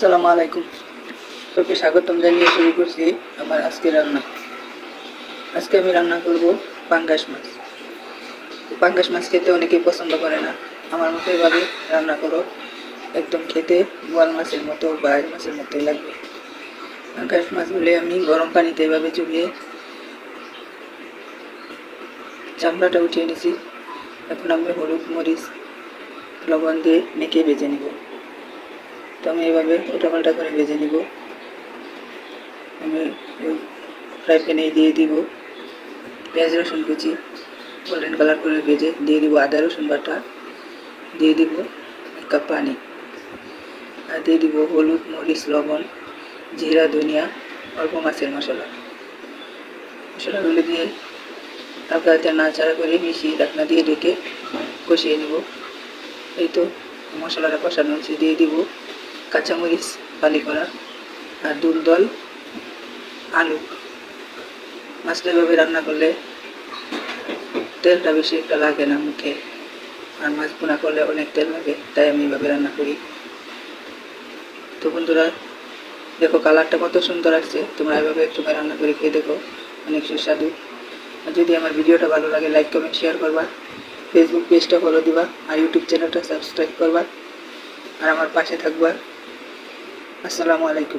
আসসালামু আলাইকুম। তোকে স্বাগতম জানিয়ে শুরু করছি আমার আজকের রান্না। আজকে আমি রান্না করব পাঙ্গাস মাছ। পাঙ্গাস মাছ খেতে অনেকেই পছন্দ করে না, আমার মতো এভাবে রান্না করো, একদম খেতে বোয়াল মাছের মতো বা আইড় মাছের মতোই লাগবে। পাঙ্গাস মাছগুলি আমি গরম পানিতে এভাবে চুবিয়ে চামড়াটা উঠিয়ে নিছি। এখন আমি হলুদ মরিচ লবণ দিয়ে মেখে ভেজে নিব। তো আমি এভাবে উল্টাপাল্টা করে ভেজে নিব। আমি ওই ফ্রাই প্যানে দিয়ে দিব পেঁয়াজ রসুন কুচি, গোল্ডেন কালার করে ভেজে দিয়ে দিব আদা রসুন বাটা, দিয়ে দিব 1 কাপ পানি, আর দিয়ে দিব হলুদ মরিচ লবণ জিরা ধনিয়া অল্প মাছের মশলাগুলো দিয়ে হালকা হাতে নাড়াচাড়া করে মিশিয়ে ঢাকনা দিয়ে ঢেকে কষিয়ে নেব। এই তো মশলাটা কষানো হচ্ছে, দিয়ে দিব কাঁচামরিচ ফালি করা আর দুল দল আলু। মাছটা এভাবে রান্না করলে তেলটা বেশি একটা লাগে না মুখে, আর মাছ ভুনা করলে অনেক তেল লাগে, তাই আমি এভাবে রান্না করি। তো বন্ধুরা দেখো কালারটা কত সুন্দর আসছে, তোমরা এভাবে একটু রান্না করে খেয়ে দেখো, অনেক সুস্বাদু। আর যদি আমার ভিডিওটা ভালো লাগে লাইক কমেন্ট শেয়ার করবা, ফেসবুক পেজটা ফলো দিবা, আর ইউটিউব চ্যানেলটা সাবস্ক্রাইব করবা, আর আমার পাশে থাকবা। আসসালামু আলাইকুম।